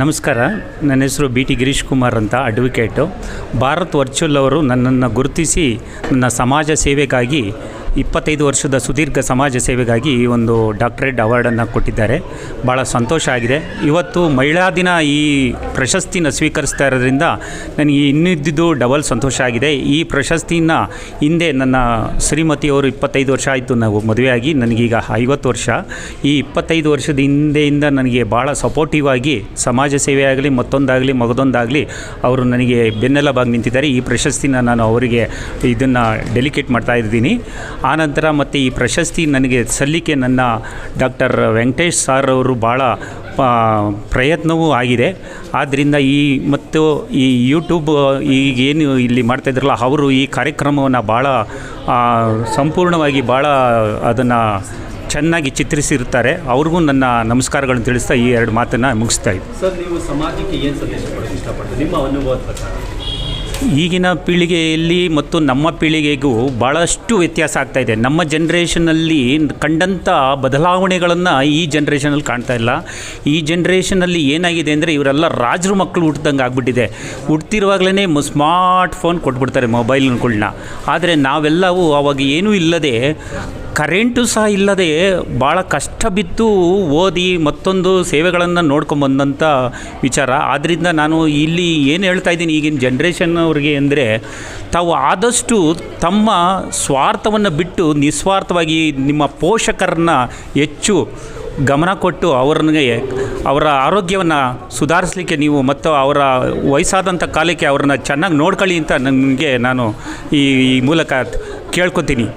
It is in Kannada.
ನಮಸ್ಕಾರ. ನನ್ನ ಹೆಸರು ಬಿ ಟಿ ಗಿರೀಶ್ ಕುಮಾರ್ ಅಂತ, ಅಡ್ವೊಕೇಟು. ಭಾರತ್ ವರ್ಚುವಲ್ ಅವರು ನನ್ನನ್ನು ಗುರುತಿಸಿ ನನ್ನ ಸಮಾಜ ಸೇವೆಗಾಗಿ 25 ವರ್ಷದ ಸುದೀರ್ಘ ಸಮಾಜ ಸೇವೆಗಾಗಿ ಈ ಒಂದು ಡಾಕ್ಟರೇಟ್ ಅವಾರ್ಡನ್ನು ಕೊಟ್ಟಿದ್ದಾರೆ. ಭಾಳ ಸಂತೋಷ ಆಗಿದೆ. ಇವತ್ತು ಮಹಿಳಾ ದಿನ ಈ ಪ್ರಶಸ್ತಿನ ಸ್ವೀಕರಿಸ್ತಾ ಇರೋದ್ರಿಂದ ನನಗೆ ಇನ್ನಿದ್ದಿದ್ದು ಡಬಲ್ ಸಂತೋಷ ಆಗಿದೆ. ಈ ಪ್ರಶಸ್ತಿನ ಹಿಂದೆ ನನ್ನ ಶ್ರೀಮತಿಯವರು 25 ವರ್ಷ ಆಯಿತು ನಾವು ಮದುವೆಯಾಗಿ, ನನಗೀಗ 50 ವರ್ಷ. ಈ 25 ವರ್ಷದ ಹಿಂದೆಯಿಂದ ನನಗೆ ಭಾಳ ಸಪೋರ್ಟಿವ್ ಆಗಿ ಸಮಾಜ ಸೇವೆ ಆಗಲಿ ಮತ್ತೊಂದಾಗಲಿ ಮಗದೊಂದಾಗಲಿ ಅವರು ನನಗೆ ಬೆನ್ನೆಲುಬಾಗಿ ನಿಂತಿದ್ದಾರೆ. ಈ ಪ್ರಶಸ್ತಿನ ನಾನು ಅವರಿಗೆ ಇದನ್ನು ಡೆಲಿಕೇಟ್ ಮಾಡ್ತಾ ಇದ್ದೀನಿ. ಆನಂತರ ಮತ್ತು ಈ ಪ್ರಶಸ್ತಿ ನನಗೆ ಸಲ್ಲಿಕೆ ನನ್ನ ಡಾಕ್ಟರ್ ವೆಂಕಟೇಶ್ ಸಾರ್ ಅವರು ಭಾಳ ಪ್ರಯತ್ನವೂ ಆಗಿದೆ. ಆದ್ದರಿಂದ ಮತ್ತು ಈ ಯೂಟ್ಯೂಬ್ ಈಗೇನು ಇಲ್ಲಿ ಮಾಡ್ತಾಯಿದ್ರಲ್ಲ, ಅವರು ಈ ಕಾರ್ಯಕ್ರಮವನ್ನು ಭಾಳ ಸಂಪೂರ್ಣವಾಗಿ ಭಾಳ ಅದನ್ನು ಚೆನ್ನಾಗಿ ಚಿತ್ರಿಸಿರ್ತಾರೆ. ಅವ್ರಿಗೂ ನನ್ನ ನಮಸ್ಕಾರಗಳನ್ನು ತಿಳಿಸ್ತಾ ಈ 2 ಮಾತನ್ನು ಮುಗಿಸ್ತಾ ಇದ್ದೀನಿ. ಸರ್, ನೀವು ಸಮಾಜಕ್ಕೆ ಏನು ಸಂದೇಶ ಕೊಡೋಕ್ಕೆ ಇಷ್ಟಪಡ್ತೀರಿ ನಿಮ್ಮ ಅನುಭವದ ಪ್ರಕಾರ? ಈಗಿನ ಪೀಳಿಗೆಯಲ್ಲಿ ಮತ್ತು ನಮ್ಮ ಪೀಳಿಗೆಗೂ ಭಾಳಷ್ಟು ವ್ಯತ್ಯಾಸ ಆಗ್ತಾಯಿದೆ. ನಮ್ಮ ಜನ್ರೇಷನಲ್ಲಿ ಕಂಡಂಥ ಬದಲಾವಣೆಗಳನ್ನು ಈ ಜನ್ರೇಷನಲ್ಲಿ ಕಾಣ್ತಾ ಇಲ್ಲ. ಈ ಜನ್ರೇಷನಲ್ಲಿ ಏನಾಗಿದೆ ಅಂದರೆ ಇವರೆಲ್ಲ ರಾಜರು ಮಕ್ಕಳು ಹುಟ್ಟಿದಂಗೆ ಆಗಿಬಿಟ್ಟಿದೆ. ಹುಡ್ತಿರುವಾಗಲೇ ಸ್ಮಾರ್ಟ್ ಫೋನ್ ಕೊಟ್ಬಿಡ್ತಾರೆ, ಮೊಬೈಲ್ಗಳನ್ನ. ಆದರೆ ನಾವೆಲ್ಲವೂ ಅವಾಗ ಏನೂ ಇಲ್ಲದೆ, ಕರೆಂಟು ಸಹ ಇಲ್ಲದೆ ಭಾಳ ಕಷ್ಟ ಬಿದ್ದು ಓದಿ ಮತ್ತೊಂದು ಸೇವೆಗಳನ್ನು ನೋಡ್ಕೊಂಬಂದಂಥ ವಿಚಾರ. ಆದ್ದರಿಂದ ನಾನು ಇಲ್ಲಿ ಏನು ಹೇಳ್ತಾ ಇದ್ದೀನಿ ಈಗಿನ ಜನ್ರೇಷನ್ ಅವ್ರಿಗೆ ಅಂದರೆ, ತಾವು ಆದಷ್ಟು ತಮ್ಮ ಸ್ವಾರ್ಥವನ್ನು ಬಿಟ್ಟು ನಿಸ್ವಾರ್ಥವಾಗಿ ನಿಮ್ಮ ಪೋಷಕರನ್ನ ಹೆಚ್ಚು ಗಮನ ಕೊಟ್ಟು ಅವರ ಆರೋಗ್ಯವನ್ನು ಸುಧಾರಿಸಲಿಕ್ಕೆ ನೀವು ಮತ್ತು ಅವರ ವಯಸ್ಸಾದಂಥ ಕಾಲಕ್ಕೆ ಅವ್ರನ್ನ ಚೆನ್ನಾಗಿ ನೋಡ್ಕೊಳ್ಳಿ ಅಂತ ನಾನು ಈ ಮೂಲಕ ಕೇಳ್ಕೊತೀನಿ.